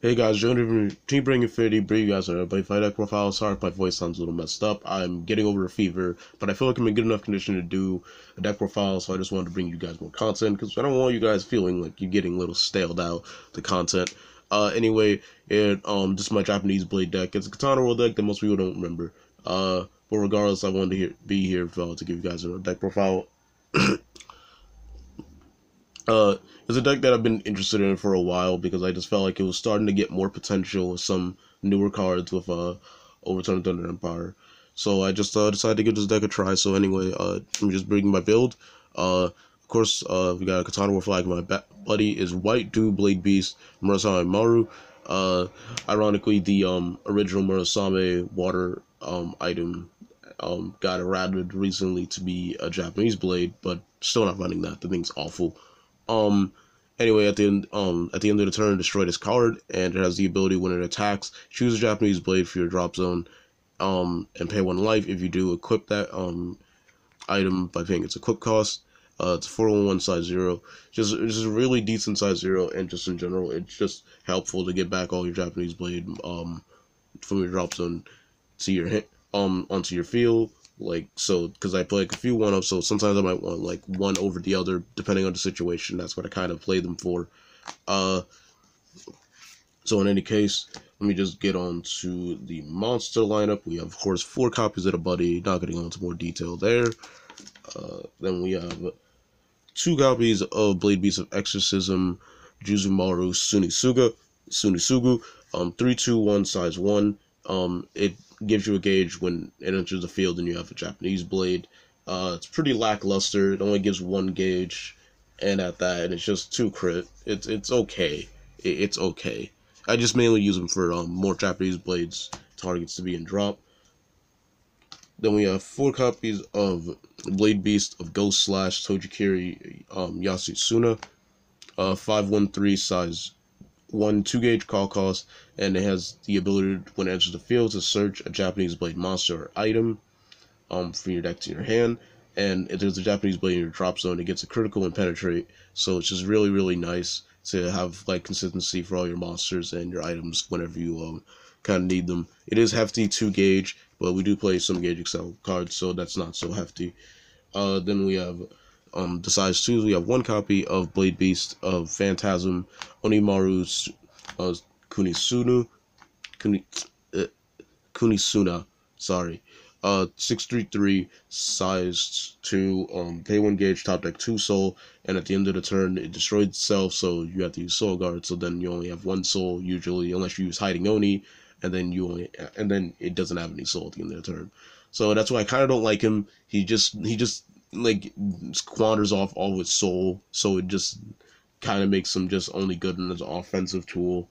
Hey guys, Jonah from TeamBurningInfinitey, bring you guys a Buddyfight deck profile. Sorry if my voice sounds a little messed up. I'm getting over a fever, but I feel like I'm in good enough condition to do a deck profile, so I just wanted to bring you guys more content, because I don't want you guys feeling like you're getting a little staled out, the content. Anyway, this is my Japanese Blade deck. It's a Katana World deck that most people don't remember. But regardless, I wanted to be here to give you guys a deck profile. It's a deck that I've been interested in for a while because I just felt like it was starting to get more potential with some newer cards with Overturn Thunder Empire. So I just decided to give this deck a try. So anyway, I'm just bringing my build. Of course, we got a Katana War Flag. My buddy is White Dude Blade Beast Murasame Maru. Ironically, the original Murasame water item got errated recently to be a Japanese blade, but still not running that. The thing's awful. Anyway, at the end of the turn, destroy this card, and it has the ability when it attacks, choose a Japanese blade for your drop zone, and pay 1 life. If you do, equip that item by paying its equip cost. It's 411 size 0. Just a really decent size 0, and just in general, it's just helpful to get back all your Japanese blade from your drop zone to your onto your field. Like, so, because I play like a few 1-ups, so sometimes I might want like one over the other depending on the situation. That's what I kind of play them for. So in any case, let me just get on to the monster lineup. We have, of course, 4 copies of the buddy. Not getting into more detail there. Then we have 2 copies of Blade Beast of Exorcism, Juzumaru Sunisugu, 3/2/1 size 1. It gives you a gauge when it enters the field and you have a Japanese blade. It's pretty lackluster. It only gives 1 gauge, and at that, and it's just 2 crit. It's okay. It's okay. I just mainly use them for more Japanese blades targets to be in drop. Then we have 4 copies of Blade Beast of Ghost Slash Tojikiri Yasusuna, 5/13 size 1 2-gauge call cost, and it has the ability when it enters the field to search a Japanese blade monster or item from your deck to your hand, and if there's a Japanese blade in your drop zone, it gets a critical and penetrate. So it's just really nice to have like consistency for all your monsters and your items whenever you kind of need them. It is hefty 2-gauge, but we do play some gauge excel cards, so that's not so hefty. Then we have the size 2s. We have 1 copy of Blade Beast of Phantasm Onimaru Kunisuna. Sorry. 6/3/3 size 2. Pay 1 gauge, top deck 2 soul, and at the end of the turn it destroys itself, so you have to use soul guard. So then you only have 1 soul usually, unless you use Hiding Oni, and then it doesn't have any soul at the end of the turn. So that's why I kind of don't like him. He just like squanders off all of his soul, so it just kind of makes him just only good as an offensive tool.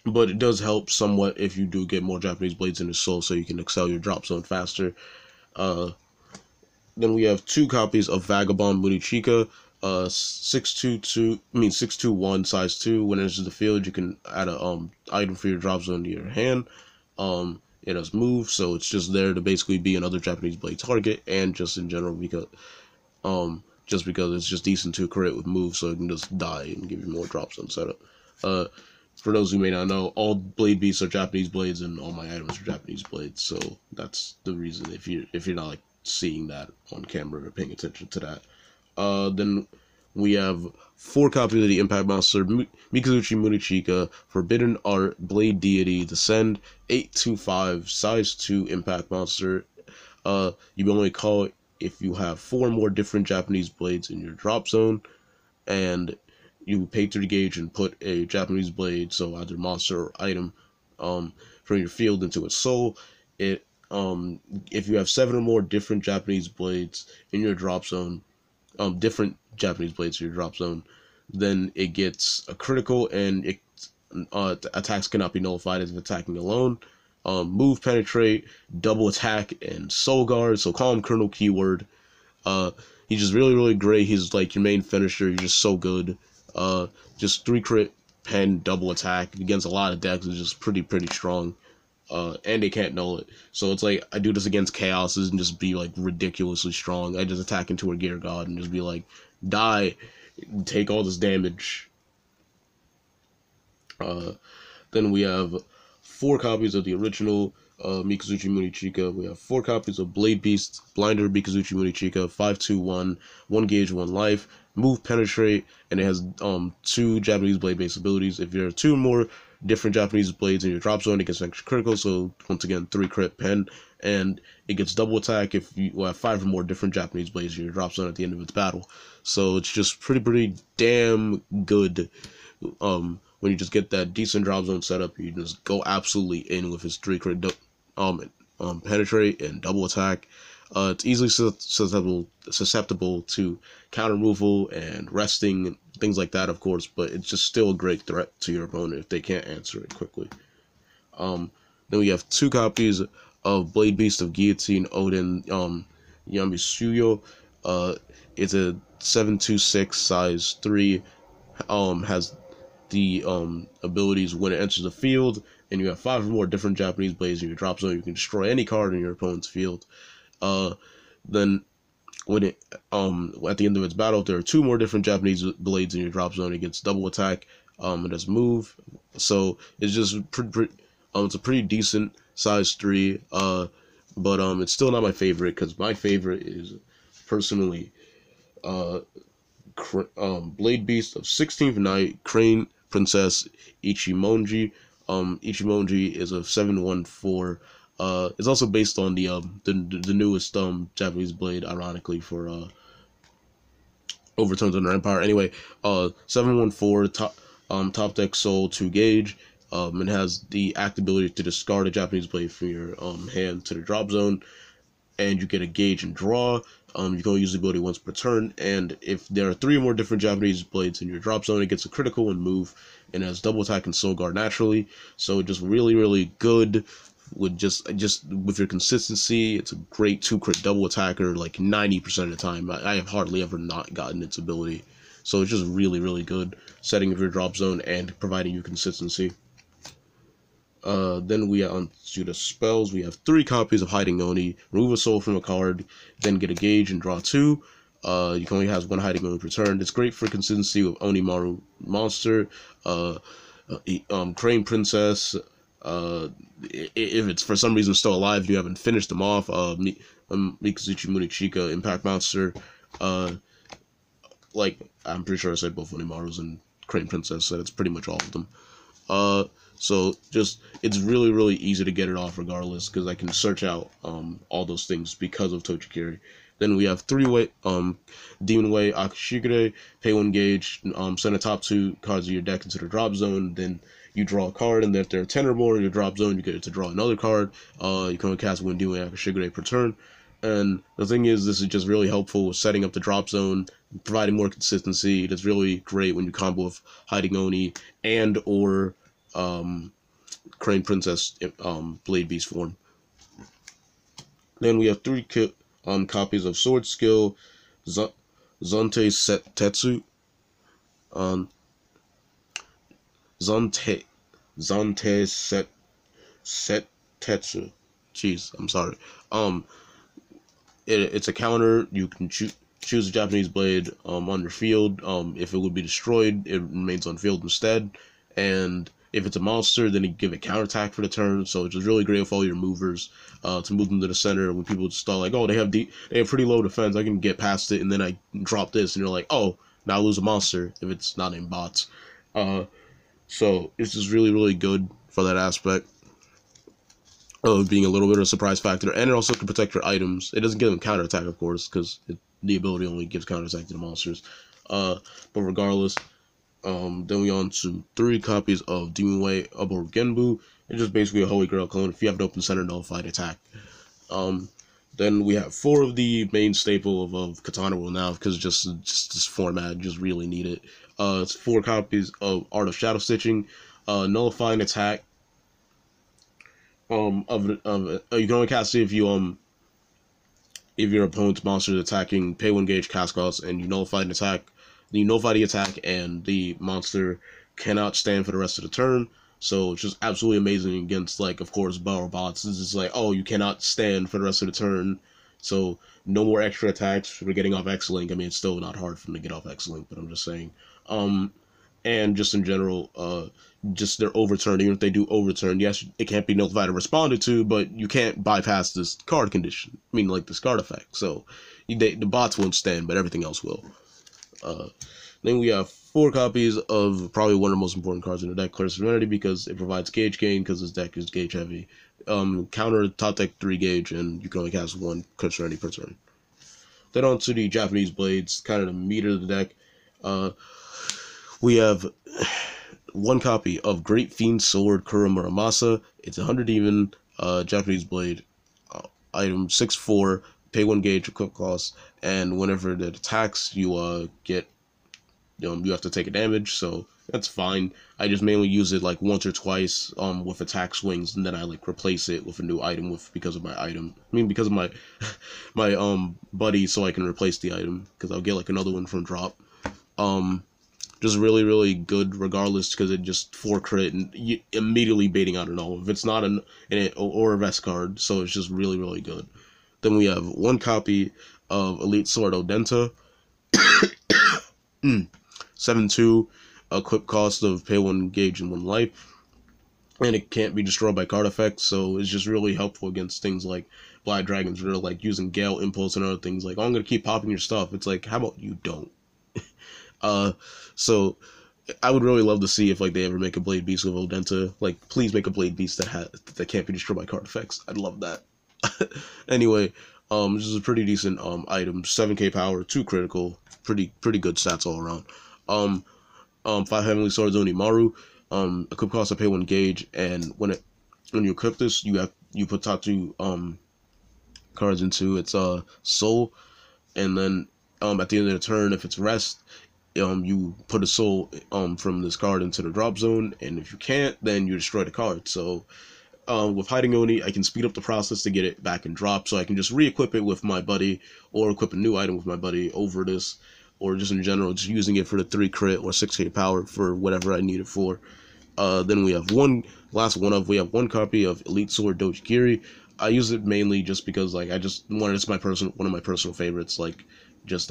But it does help somewhat if you do get more Japanese blades in his soul, so you can excel your drop zone faster. Then we have 2 copies of Vagabond Munichika, 6/2/1 size 2. When it enters the field, you can add a item for your drop zone to your hand. It has move, so it's just there to basically be another Japanese blade target, and just in general because it's just decent to crit with move, so it can just die and give you more drop zone setup. For those who may not know, all Blade Beasts are Japanese blades, and all my items are Japanese blades, so that's the reason if you're not like seeing that on camera or paying attention to that. Then we have 4 copies of the Impact Monster Mikazuchi Munichika, Forbidden Art, Blade Deity, Descend, 8/5 size 2 Impact Monster. You only call it if you have 4 more different Japanese blades in your drop zone, and you pay 3 gauge and put a Japanese blade, so either monster or item, from your field into its soul. If you have 7 or more different Japanese blades in your drop zone, different Japanese blades in your drop zone, then it gets a critical, and it attacks cannot be nullified as if attacking alone. Move, penetrate, double attack, and soul guard. So call him Colonel Keyword. He's just really great. He's like your main finisher. He's just so good. Just 3 crit, pen, double attack against a lot of decks is just pretty strong. And they can't null it. So it's like, I do this against Chaoses and just be like ridiculously strong. I just attack into a Gear God and just be like, die, take all this damage. Then we have 4 copies of the original Mikazuchi Munichika. We have 4 copies of Blade Beast, Blinder Mikazuchi Munichika, 5-2-1, 1 gauge, 1 life, move, penetrate, and it has 2 Japanese blade based abilities. If there are 2 more different Japanese blades in your drop zone, it gets extra critical, so once again 3 crit pen, and it gets double attack if you have 5 or more different Japanese blades in your drop zone at the end of its battle. So it's just pretty damn good. When you just get that decent drop zone setup, you just go absolutely in with his 3 crit penetrate and double attack. It's easily susceptible to counter removal and resting and things like that, of course, but it's just still a great threat to your opponent if they can't answer it quickly. Then we have 2 copies of Blade Beast of Guillotine Odin Yamisuyo. It's a 726 size 3. Has the abilities when it enters the field, and you have 5 or more different Japanese blades in your drop zone. You can destroy any card in your opponent's field. Then when it at the end of its battle, if there are 2 more different Japanese blades in your drop zone, it gets double attack. It has move, so it's just it's a pretty decent size 3. But it's still not my favorite, because my favorite is personally Blade Beast of 16th Night, Crane Princess Ichimonji. Ichimonji is a 714. It's also based on the newest Japanese blade, ironically, for Overturn Under Empire. Anyway, 714 top deck soul 2 gauge. It has the act ability to discard a Japanese blade from your hand to the drop zone, and you get a gauge and draw. You can only use the ability once per turn, and if there are 3 or more different Japanese blades in your drop zone, it gets a critical and move, and has double attack and soul guard naturally. So just really good with just with your consistency. It's a great 2 crit double attacker like 90% of the time. I have hardly ever not gotten its ability, so it's just really good setting of your drop zone and providing you consistency. Then we on to the spells. We have 3 copies of Hiding Oni. Remove a soul from a card, then get a gauge and draw 2. You can only have 1 Hiding Oni per turn. It's great for consistency with Onimaru monster, Crane Princess. If it's for some reason still alive, you haven't finished them off. Mikazuchi Munichika Impact Monster. Like I'm pretty sure I said both Onimarus and Crane Princess. So that's pretty much all of them. So just it's really easy to get it off regardless, because I can search out all those things because of Tochikiri. Then we have 3-way Demon Way Akashigure, pay 1 gauge, send the top 2 cards of your deck into the drop zone, then you draw a card, and if there are 10 or more in your drop zone, you get to draw another card. You can only cast 1 Demon Way Akashigure per turn. And the thing is, this is just really helpful with setting up the drop zone, providing more consistency. It's really great when you combo with Hiding Oni and or Crane Princess Blade Beast form. Then we have 3 copies of Sword Skill Zonte Settetsu. Zonte Settetsu. Jeez, I'm sorry. It's a counter. You can choose a Japanese blade on your field. If it would be destroyed, it remains on field instead. And if it's a monster, then you give it counterattack for the turn. So it's just really great with all your movers to move them to the center. When people just start like, oh, they have pretty low defense, I can get past it, and then I drop this, and you're like, oh, now I lose a monster if it's not in bots. So it's just really good for that aspect of being a little bit of a surprise factor, and it also can protect your items. It doesn't give them counterattack, of course, because the ability only gives counterattack to the monsters. But regardless. Then we on to 3 copies of Demon Way Aboru Genbu. It's just basically a Holy Grail clone. If you have an open center, nullified attack. Then we have 4 of the main staple of Katana World now, because just this format, just really need it. It's 4 copies of Art of Shadow Stitching, nullifying attack. You can only cast it if your opponent's monster is attacking, pay 1 gauge, cast cost, and you nullify an attack. You nullify the attack, and the monster cannot stand for the rest of the turn. So it's just absolutely amazing against, like, of course, Battle Bots. It's just like, oh, you cannot stand for the rest of the turn. So no more extra attacks for getting off X-Link. I mean, it's still not hard for them to get off X-Link, but I'm just saying. And just in general, just their Overturn. Even if they do Overturn, yes, it can't be notified or responded to, but you can't bypass this card condition. I mean, like this card effect. So the bots won't stand, but everything else will. Then we have 4 copies of probably one of the most important cards in the deck, Clear Serenity, because it provides gauge gain, because this deck is gauge heavy. Counter top deck 3 gauge, and you can only cast 1 Clear Serenity per turn. Then on to the Japanese Blades, kind of the meat of the deck. We have 1 copy of Great Fiend Sword Kura Muramasa. It's 100 even, Japanese Blade, item 6/4, pay 1 gauge, equip cost, and whenever it attacks, you get, you have to take a damage, so that's fine. I just mainly use it like once or twice with attack swings, and then I like replace it with a new item because of my item. I mean, because of my buddy, so I can replace the item, because I'll get like another one from drop. Just really, really good regardless, because it just 4 crit and immediately baiting out an all if it's not or a vest card, so it's just really, really good. Then we have 1 copy of Elite Sword Odenta. 7/2, equip cost of pay 1 gauge and 1 life, and it can't be destroyed by card effects, so it's just really helpful against things like Black Dragons, where they're like using Gale Impulse and other things like, oh, I'm gonna keep popping your stuff. It's like, how about you don't? So I would really love to see if like they ever make a Blade Beast with Odenta. Like, please make a Blade Beast that can't be destroyed by card effects. I'd love that. Anyway, this is a pretty decent item. 7k power, 2 critical, pretty good stats all around. 5 Heavenly Swords Onimaru. Equip cost to pay 1 gauge, and when you equip this, you put top 2 cards into its soul, and then at the end of the turn, if it's rest, you put a soul from this card into the drop zone, and if you can't, then you destroy the card. So with Hiding Oni, I can speed up the process to get it back in drop, so I can just re-equip it with my buddy, or equip a new item with my buddy over this, or just in general, just using it for the 3 crit or 6k power for whatever I need it for. Then we have we have 1 copy of Elite Sword Dojikiri. I use it mainly just because like I just wanted, it's one of my personal favorites, like just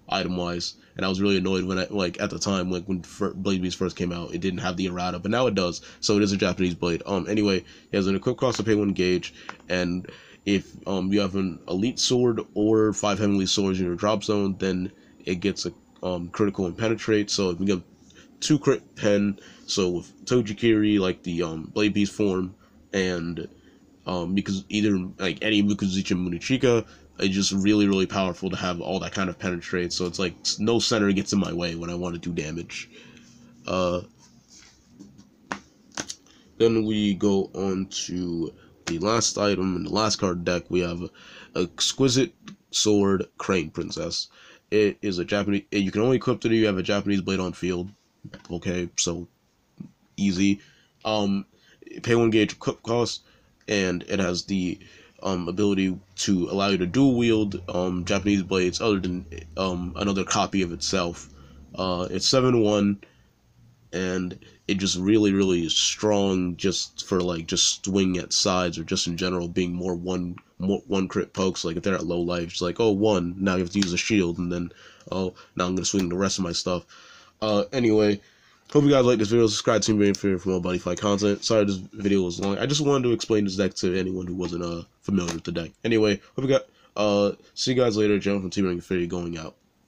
item wise, and I was really annoyed when at the time when Blade Beast first came out, it didn't have the errata, but now it does, so it is a Japanese blade. Anyway, it has an equip cost to pay 1 gauge, and if you have an Elite Sword or 5 Heavenly Swords in your drop zone, then it gets a critical and penetrate. So if we get 2 crit pen, so with Tojikiri, like the Blade Beast form, and because either like any Mukuzuchi Munichika, it's just really, really powerful to have all that kind of penetrate, so it's like no center gets in my way when I want to do damage. Then we go on to the last item in the last card deck. We have Exquisite Sword Crane Princess. It is a Japanese, you can only equip it if you have a Japanese blade on field. Okay, so easy. Pay 1 gauge equip cost, and it has the ability to allow you to dual wield Japanese blades other than another copy of itself. It's 7/1, and it just really, really is strong just for like just swing at sides, or just in general being more one crit pokes. Like if they're at low life, it's like, oh, 1, now you have to use a shield, and then oh, now I'm gonna swing the rest of my stuff. Anyway, hope you guys like this video. Subscribe to TeamBurningInfinitey for more Buddyfight content. Sorry this video was long. I just wanted to explain this deck to anyone who wasn't familiar with the deck. Anyway, hope you got see you guys later. Jalen from TeamBurningInfinitey going out.